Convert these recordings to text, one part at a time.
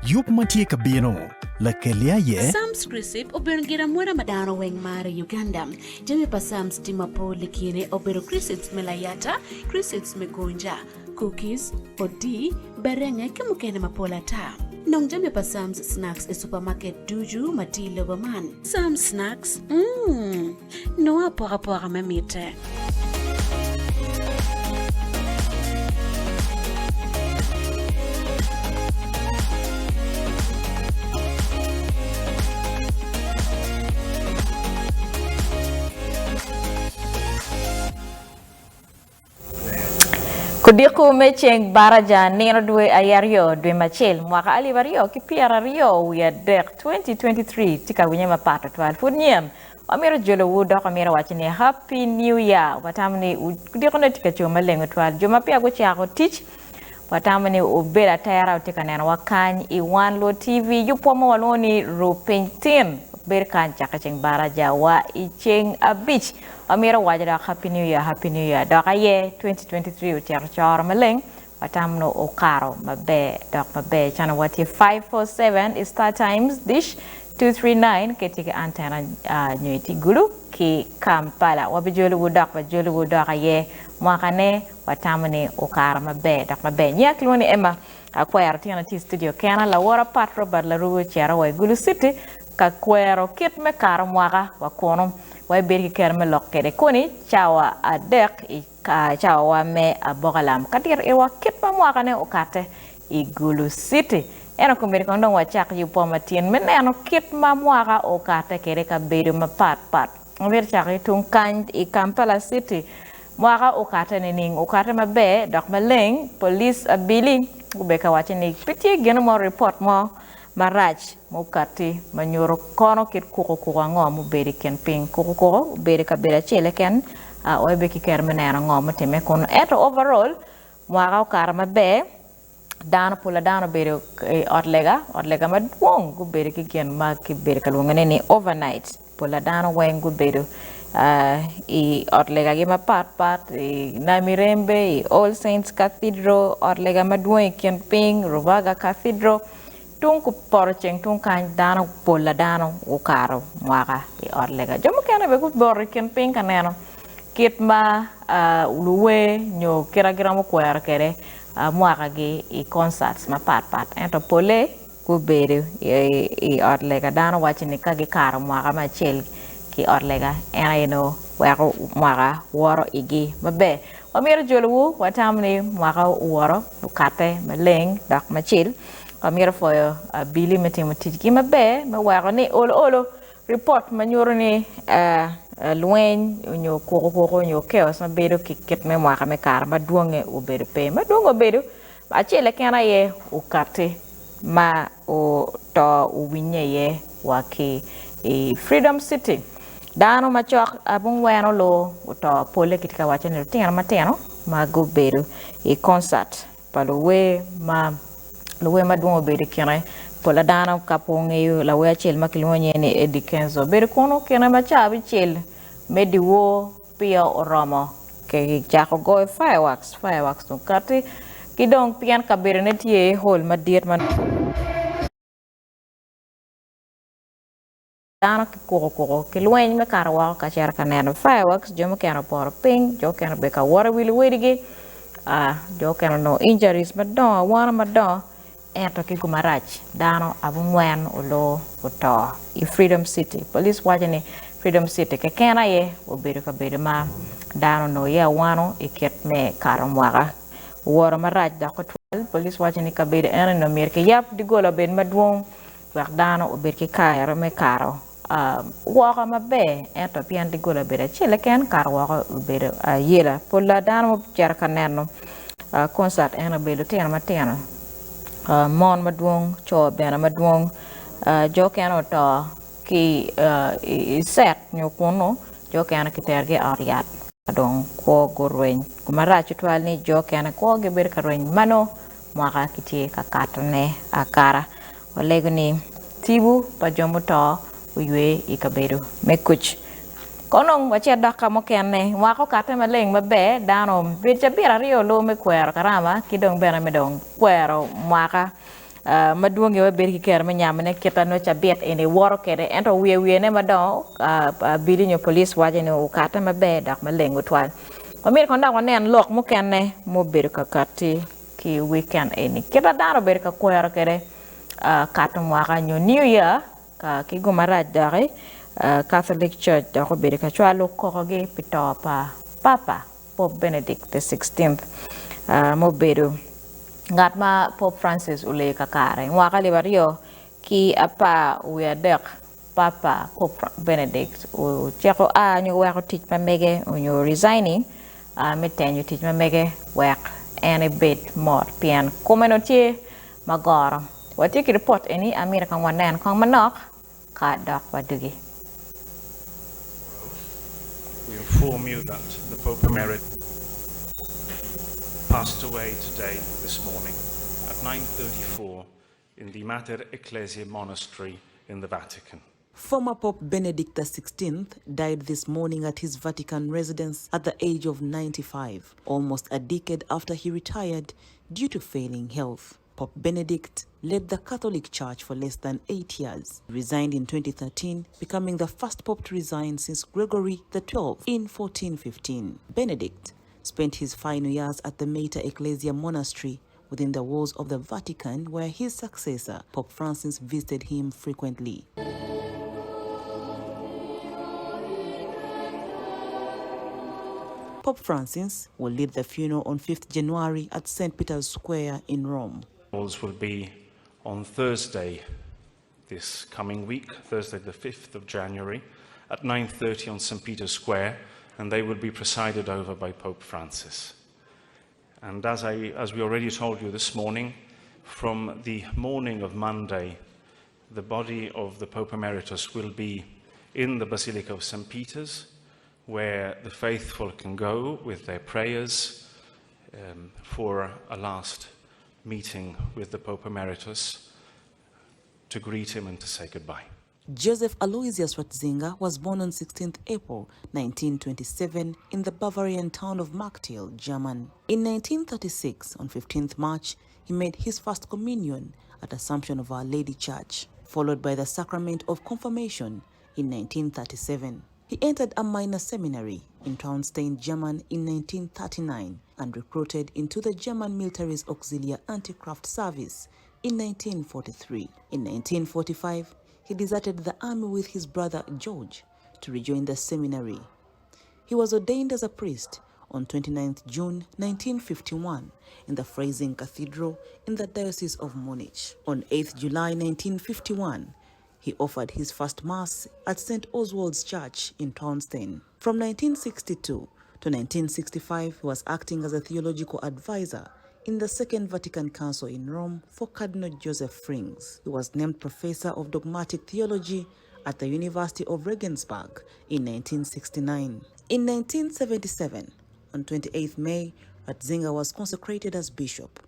Yup matie kabino. La kelia ye. Sam's Crisip oberongira mwera madano weng mare Uganda. Jami pa Sam's timapo likine obero Crisip melayata, Crisip megonja, cookies, odi, berenge kemukene mapola ta. Nong jami pa Sam's Snacks e supermarket duju matilo baman. Sam's Snacks, noa pora mamite. Kudiku mecheng baraja nero dwe ayario dwe machel mwaka alivario kipiara rio ya dek 2023 tika winye mapato twal fudnyem amiro jolo wudo amiro wachini happy new year watamni kudiku ne tika choma lengo twal joma pia go chako teach watamni ubera tayara tika nena wakany I one lo tv yupo mo waloni Rupiny Tin berkan chaka cheng baraja wa icheng a beach amira wajada happy new year doka ye 2023 utiar char maleng watamno okaro mabe dok mabe chana wati 547 is star times dish 239 ketika antena nyuiti gulu ki Kampala wabijolu wudak ye mwakane watamni okaro mabe dok mabe nyakloni ema akwara tina ti studio kana la wara patro bad la rugo chara wa gulu city ka kwero kit me kar mwaka wakono way berki kerme lokkede koni chawa adek chawa me abogalam katir e wakit pa mwaka ne okate I gulu city eno kumbiri kondo wachak yupo matin men eno kit ma mwaka okate kere ka bedo ma pat ngir chak tung kan I Kampala city mwaka okate ne ning okate mabe dok maleng police abili ubeka wachini piti geno mo report mo marach mukati manyoro kono kit kuko ngom beri ken ping kuko beri ka bera chele ken oebe ki ker menera ngom teme kono eto overall mwaka karma be dano pula dano beri otlega madwong gu beri ki ken ma ki beri ka lungane ni overnight pula dano wen gu beri I otlega gi ma pat I Namirembe I All Saints Cathedral otlega madwong ken ping Ruvaga Cathedral tung ku porcheng tung kan dano pola dano ukaro mwaka I orlega jomo kena be ku bor ken ping kaneno kit ma uluwe nyo kira mo kwere kere mwaka gi I concerts ma pat ento pole ku bere I orlega dano wachini ka gi karo mwaka ma chel ki orlega ena ino wako mwaka woro igi mabe wamiro jolwu watamni mwaka woro ukate maleng dak machil amira foyo bili metimo tijki mabe ma wako ni olo report manyoro ni lwen nyo koko nyo chaos na bedo kiket me mwaka me kar maduonge ubedo pe maduongo bedo achele kena ye ukate ma o to uwinye ye waki Freedom City dano machok abung weno lo to pole kitika wachani tingana mateno ma go bedo concert paluwe luwe madungo beri kene pola dana kaponge yu la we achel makilonye ni Eddie Kenzo beri kono kene machabi chel medi wo pia oromo ke jako go fireworks no kati kidong pian kabere netie hol madiet man dana koko kilwen me karwa ka cher kaneno fireworks jomo keno por ping jo keno beka wara wili wedige jo keno no injuries madon wana madon ento ki kumarach dano abungwen ulo uto I Freedom City police wajani Freedom City ke kena ye obedo ka bedo ma dano no ye wano iket me karo mwaka woro marach da ko twal police wajani ka bedo ena no merke yap di gola ben madwong wak dano obedo ki karo me karo waka mabe ento pian di gola bedo chile ken karo waka obedo yela pola dano jerka neno concert ena bedo tena matena mon madwong cho bena madwong jo kano to ki set nyo kono jo kano ki terge ariat adong ko gorwen kumara chutwal ni jo kano ko ge ber karwen mano mwaka kiti ka katone akara olego ni tibu pa jomo to uywe ikabedo mekuch konong wache daka mo kenne wako kate maleng mabe dano bicha bira rio lo me kwero karama kidong bena medong kwero mwaka maduong yo ber ki ker ma nyamne kita no cha bet ene woro kede ento wie ne madon bili nyo police waje ne ukata mabe dak malengo twal omir konda ko nen lok mo kenne mo ber ka kati ki weekend ene kita daro ber ka koyar kede katum waka nyo new year ka ki gumara dare Catholic Church da ko ber ka chwalo ko ge pitopa papa Pope Benedict the 16th mo beru ngat ma Pope Francis ule kakare waka libario ki apa uya papa Pope Benedict u cheko nyu wako teach ma mege nyu resigning meten nyu teach ma mege wak any bit more pian community magoro wati ki report any American wanan kong manok ka dak wadugi. We inform you that the Pope Emeritus passed away today, this morning, at 9:34 in the Mater Ecclesiae Monastery in the Vatican. Former Pope Benedict XVI died this morning at his Vatican residence at the age of 95, almost a decade after he retired due to failing health. Pope Benedict led the Catholic Church for less than 8 years. He resigned in 2013, becoming the first Pope to resign since Gregory XII in 1415. Benedict spent his final years at the Mater Ecclesiae Monastery within the walls of the Vatican, where his successor, Pope Francis, visited him frequently. Pope Francis will lead the funeral on 5th January at St. Peter's Square in Rome. Funerals will be on Thursday this coming week, Thursday the 5th of January, at 9:30 on St. Peter's Square, and they will be presided over by Pope Francis. And as we already told you this morning, from the morning of Monday, the body of the Pope Emeritus will be in the Basilica of St. Peter's, where the faithful can go with their prayers for a last meeting with the Pope Emeritus to greet him and to say goodbye. Joseph Aloysius Ratzinger was born on 16th April 1927 in the Bavarian town of Marktil, German. In 1936, on 15th March, he made his first communion at Assumption of Our Lady Church, followed by the sacrament of confirmation in 1937. He entered a minor seminary in Traunstein, German in 1939 and recruited into the German military's auxiliary anti-craft service in 1943. In 1945, he deserted the army with his brother George to rejoin the seminary. He was ordained as a priest on 29th June 1951 in the Freising Cathedral in the Diocese of Munich. On 8th July 1951, he offered his first Mass at St. Oswald's Church in Traunstein. From 1962 to 1965, he was acting as a theological advisor in the Second Vatican Council in Rome for Cardinal Joseph Frings. He was named Professor of Dogmatic Theology at the University of Regensburg in 1969. In 1977, on 28th May, Ratzinger was consecrated as bishop.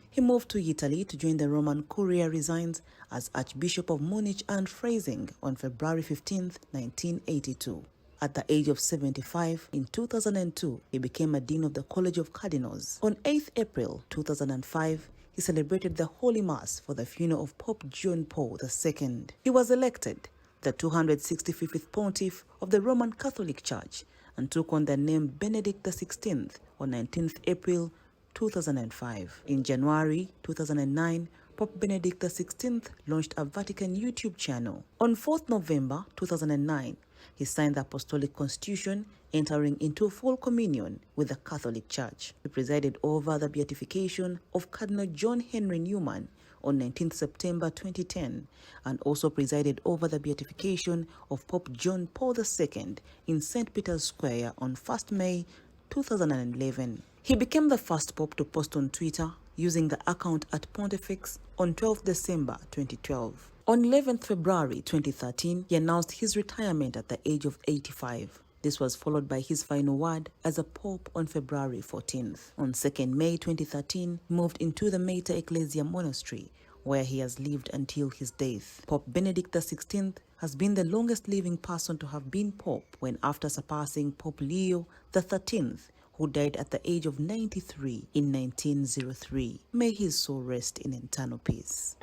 He moved to Italy to join the Roman Curia, resigns as Archbishop of Munich and Freising on February 15, 1982. At the age of 75, in 2002, he became a Dean of the College of Cardinals. On 8th April 2005, he celebrated the Holy Mass for the funeral of Pope John Paul II. He was elected the 265th Pontiff of the Roman Catholic Church and took on the name Benedict XVI on 19th April 2005. In January 2009, Pope Benedict XVI launched a Vatican YouTube channel. On 4th November 2009, he signed the Apostolic Constitution, entering into full communion with the Catholic Church. He presided over the beatification of Cardinal John Henry Newman on 19th September 2010, and also presided over the beatification of Pope John Paul II in St. Peter's Square on 1st May 2011. He became the first Pope to post on Twitter using the account @Pontifex on 12th December 2012. On 11th February 2013, he announced his retirement at the age of 85. This was followed by his final word as a Pope on February 14th. On 2nd May 2013, he moved into the Mater Ecclesiae Monastery, where he has lived until his death. Pope Benedict XVI has been the longest living person to have been Pope, when after surpassing Pope Leo XIII, who died at the age of 93 in 1903. May his soul rest in eternal peace.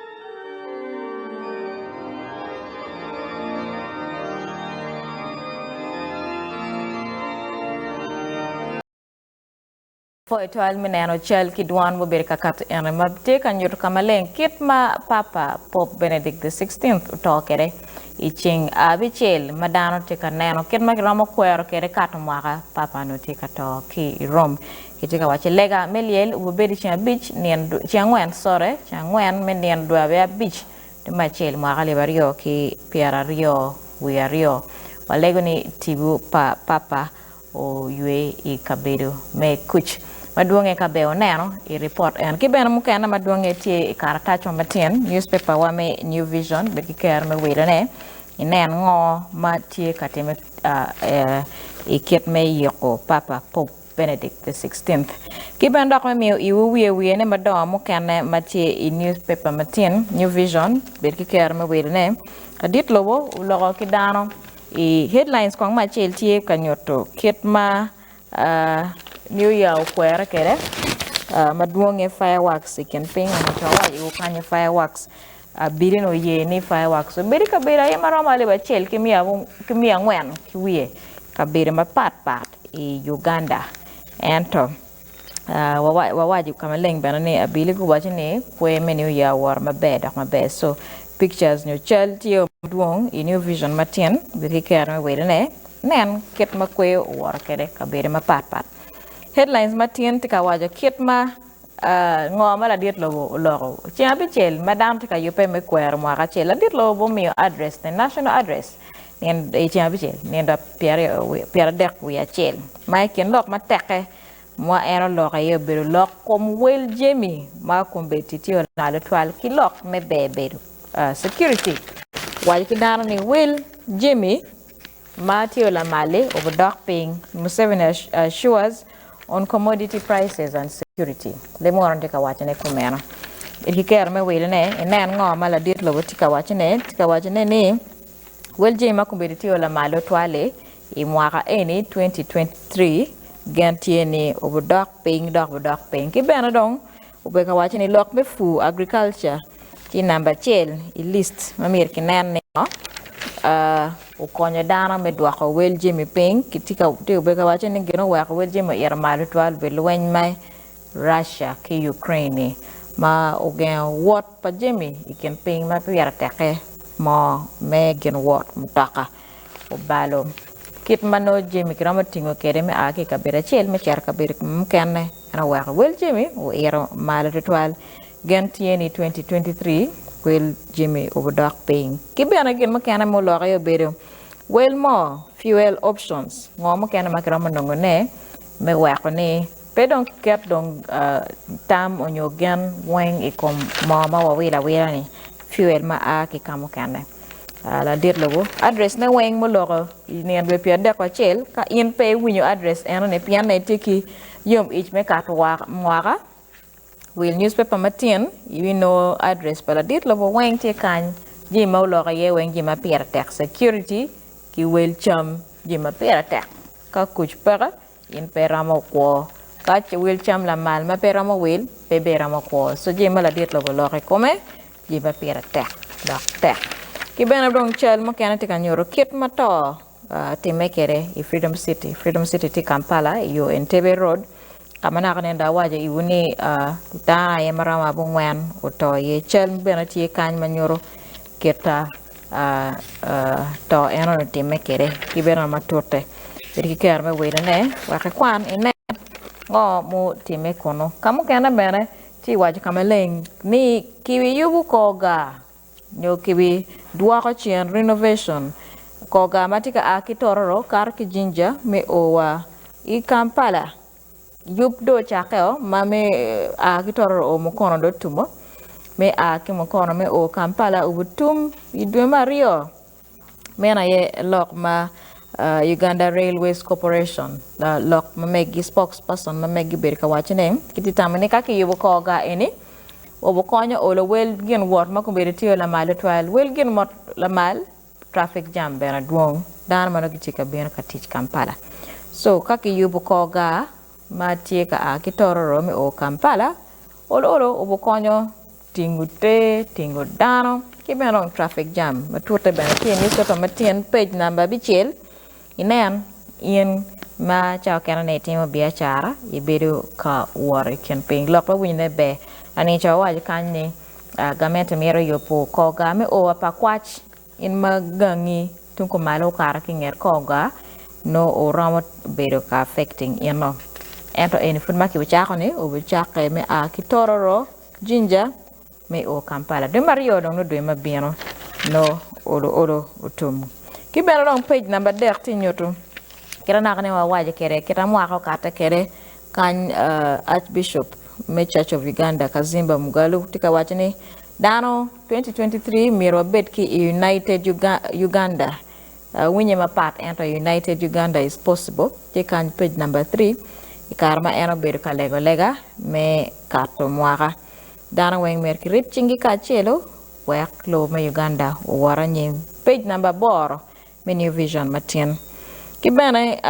For a 12 minute child kidwan wo berka kat en mabte kan yur kamalen kit ma papa Pope Benedict the 16th to kere iching abichel madano te kaneno kit ma ramo kwero kere kat mwaka papa no te kato ki rom kitika wache lega meliel wo bedi chen beach nien changwen sore changwen men nien dwa be beach de machel mwaka le bario ki piara rio we rio walego ni tibu papa o yue I kabedo me kuch maduonge ka be oneno I report en kibena mukena maduonge tie karatacho matien newspaper wa me New Vision be kiker me wirene inen ngo ma tie kateme I ket me yoko papa Pope Benedict the 16th kibenda ko me iwu wiye ne mado mukena matie I newspaper matien New Vision be kiker me wirene adit lobo ulogo kidano I headlines kong ma chel tie kanyoto ket ma New Year kwere kere maduonge fireworks campaign matawa I ukanye fireworks bilino ye ni fireworks so beri ka bera ye marama le ba chel kimia ngwen kiwie ka bere ma pat I Uganda ento wawaji kama leng bana ne abili ku wachine kwe me New Year war mabe so pictures new child tio duong I New Vision matien beri kere me nen ket makwe war kere ka bere ma pat headlines matien tika wajo kit ma ngoma la dit logo chia bichel madam tika yupe me kwer mo ka chela dit logo mi address the national address nen chia bichel nen da pierre dek wi achel mai ken lok ma teke mo ero lok ye bero lok kom wel jemi ma competitio na le twal ki lok me bebe security wal ki dano ni wel jemi Matthew Lamale over dark paying Museveni assures on commodity prices and security. Le moron tika wachane kumena. Ikiker me wele ne enen ngoma la dit lobo tika wachane ni welje makumbiriti ola malo twale I mwaka eni 2023 gantie ni over dark paying ki bena dong ubeka wachane lok be fu agriculture ki number chel I list mamir kinan ne ukonyo dana me dwako welje mi ping kitika te ubeka wache ni gino wako welje ma ira malu twal be lweny mai Russia ki Ukraine ma ugen wot pa jemi iken ping ma piyara teke mo me gen wot mutaka ubalo kit mano jemi kirama tingo kere me aki kabira chel me char kabira mkenne ana wako welje mi u ira malu twal gen tieni 2023 well Jimmy over dark paying kibena gen makana mo lo kayo bedo well mo fuel options ngo makana makrama nongone me wako ni pedon ket dong tam onyo gen weng ikom mama wawila ni fuel ma a ki kamo kana la dir logo address na weng mo lo ni an be pia de ko chel ka in pay winyo address eno ne pian na tiki yom ich me ka to mwaka will newspaper matien you know address pala dit lo weng te kan ji ma lo ye weng ji ma pier tek security ki will cham ji ma pier tek ka kuch para in peramo ko ka che will cham la mal ma peramo will pe beramo ko so ji ma la dit lo come ji ma pier tek tek ki bena dong chel mo kana te kan yoro kit ma to te mekere I Freedom City ti Kampala yo Entebbe Road kamana kan da waje iwuni ta ye marama bungwen oto ye chel bena tie kan manyoro keta to eno te mekere kibera matote beri ker me wedene wa kwan ene ngo mu te mekono kamu kana bene ti waje kameleng ni kiwi yubu koga nyo kiwi dua ko chien renovation koga matika akitororo kar ki jinja me owa I Kampala yup do chakeo mame kitoro o mukono do tumo me ki mukono me o Kampala ubutum idwe mario mena ye lok ma Uganda Railways Corporation la lok ma megi spokesperson ma megi berka wachine kititamane ka ki yubo koga eni obukonyo o lo wel gen wot ma kumbiriti la mal twal wel gen mot la mal traffic jam bena duong dan mano kitika ben ka tich Kampala so kaki yubo koga ma tie ka ki tororo me o Kampala olo obo konyo tingu dano ki benong traffic jam ma tuta ben tien ni soto ma tien page number bichel inen in ma chao kana ne timo biashara ibedo ka wore campaign lokwa wine be ani chao waji kanni gamete mero yopo koga me o pa kwach in magangi tunko malo kara kinger koga no o ramo bedo ka affecting ino ento eni funma ki bichako ni o bichake me a kitororo jinja me o Kampala de mario dong no de mabieno no olo utum ki beno dong page number 13 nyoto kira nakane wa waje kere kira mwaka kata kere kan Archbishop me Church of Uganda Kazimba Mugalu tika wachini dano 2023 miro betki United Uganda winye mapat ento United Uganda is possible tika page number 3 ikarma eno bedo ka lega me kato mwaka dano weng merki rip chingi ka chelo wek lo me Uganda wara nyim page number boro me New Vision matien kibene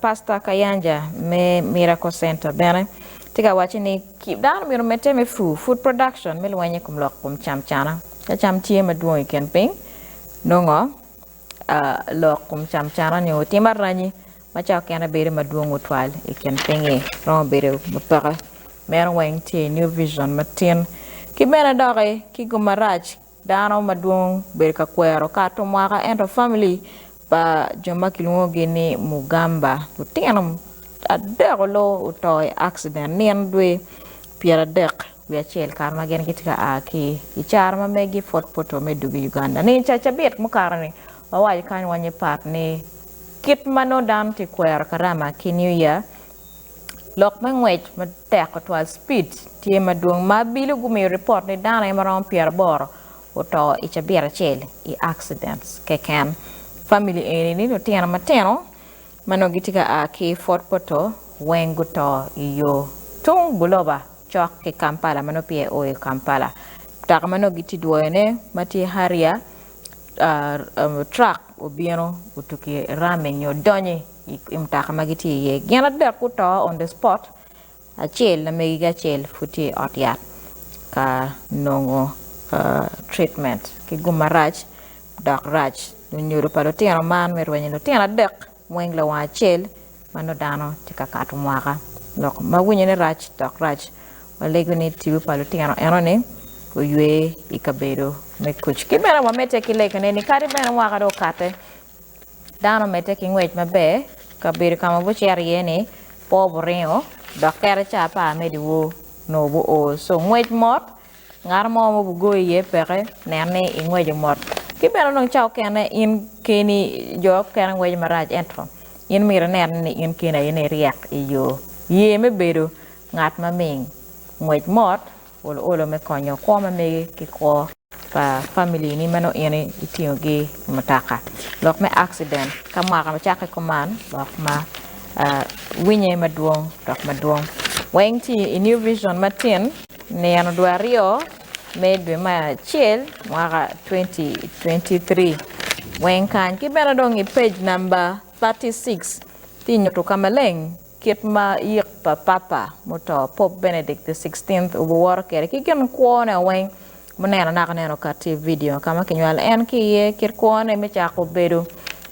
Pastor Kayanja me Miracle Center bene tika wachini keep down miro meteme food production me lwenye kumlok kum cham chana cham tie maduong camping nongo lok kum cham chana ni otimar rani macha kana bere maduong utwal camping e ron bere mutara mer weng tie New Vision matin kibene dore kigumaraj dano maduong bere ka kwero ka to mwaka ento family pa joma kilungo gini Mugamba utianum adeko lo utoy accident nien dwe piera dek we achel karma gen kitika aki ichar ma megi fort poto medugi Uganda ni chacha bet mukarani wawai kan wanye part ni kit mano dam ti kwer karama ki new year lok mangwech ma teko twal speed tie maduong ma bilu gumi report ni dana maron pier boro uto ichabira chel I accidents keken family eni ni no tiana mateno mano gitika aki fort poto wenguto iyo tung buloba chok ke Kampala mano pie o Kampala taka mano giti duene mati haria truck obieno utuki ramen yo donye imtaka magiti ye gena der kuto on the spot achel na megiga chel futi otyat ka nongo treatment ki gumaraj dak raj nyuru palo tiana man merwenye no tiana dek mweng la wa chel mano dano tika katu mwaka lok mawunye ne raj dak raj walego ni tibu palo tiana enone ko yue ikabedo me kuch kibera wa mete kileke ne ni kari bena waka do kate dano mete ki ngwej mabe kabedo kama buchi yene po boreo dokere chapa medi wo no bu o so ngwej mot ngar mo bu goye pere nerne ngwej mot kibera no chao kene in keni jo kene ngwej maraj entro in mira nerne in kena ine riak iyo ye me bedo ngat maming ngwej mot olo me konyo kwa me ki kwa pa family ni mano ene itio gi mataka lok me accident kama kama chake koman lok ma winye maduong dok maduong weng ti New Vision matin ne ano duario me dwe ma chel mwaka 2023 weng kan kibera dong I page number 36 tinyo to kamaleng kit ma yik pa papa moto Pope Benedict the 16th ubu war kere kigen kuone weng monena nakaneno ka TV video kama kinywal en ki ye kir kuone me chako bedo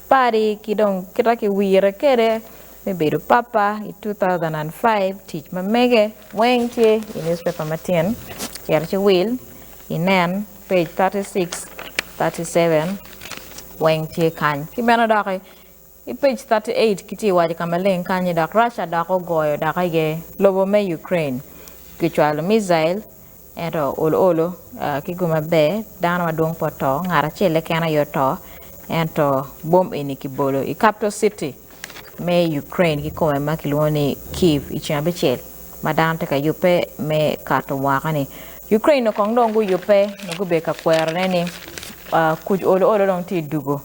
pari kidong kita ki wire kere me bedo papa I 2005 teach ma mege weng tie in newspaper matin kere chi will inen page 36 37 weng tie kan kibena dake I page 38 kiti waje kama len kanye dak Russia dako goyo daka ge lobo me Ukraine kichwalo missile ento olo kiguma be dano madong poto ngara chele kana yoto ento bomb ini kibolo I capital city me Ukraine kikome makilwoni Kiev ichiambe chel madan teka yupe me kato wakani Ukraine no kongdongu yupe no be ka kwerne ni kuj olo dong ti dugo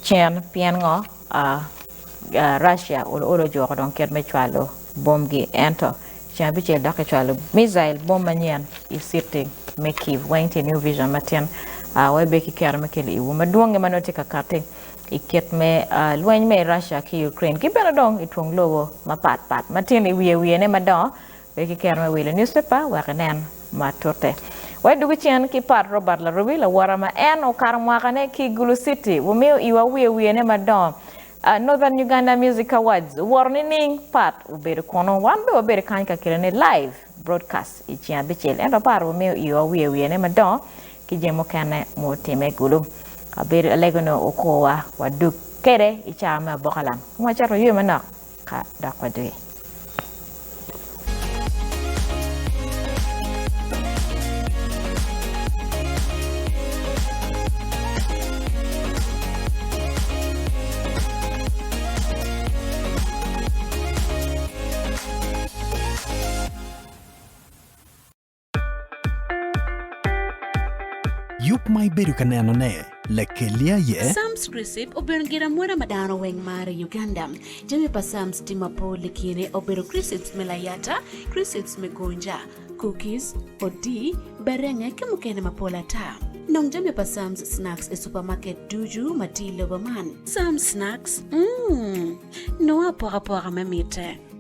chen pien ngo Russia olo joko don ket me chwalo bomgi ento chambi che dake chwalo missile bomb manyen I sitting me Kiev went New Vision matin we be ki ker me kele iwu maduonge manote ka kate iket me lweny me Russia ki Ukraine ki benadong itwong lowo mapat matin iwie ne madon be ki ker me wile newspaper wa kanen matorte wai dugu chen ki pat Robert la rubi la warama en o karmwakane ki Gulu City wumeo iwa wie ne madon Northern Uganda Music Awards warning pat ubere kono wambe ubere kanka kirene live broadcast ichian bichel en par wumeo iwa wie ne madon ki jemo kane mo teme Gulu abere legono okowa waduk kere ichama bokalam mwacharo yuma nak ka dakwadwe Yup mai beru kaneno ne lekelia ye Sam's Crisip obengira mwera madano weng mare Uganda. Jami pa Sam's timapo likine obero Crisps melayata, Crisps megonja, cookies, odi, berenge kimukene mapola ta. Nong jami pa Sam's Snacks e supermarket duju matilo baman. Sam's Snacks, no apora mamite.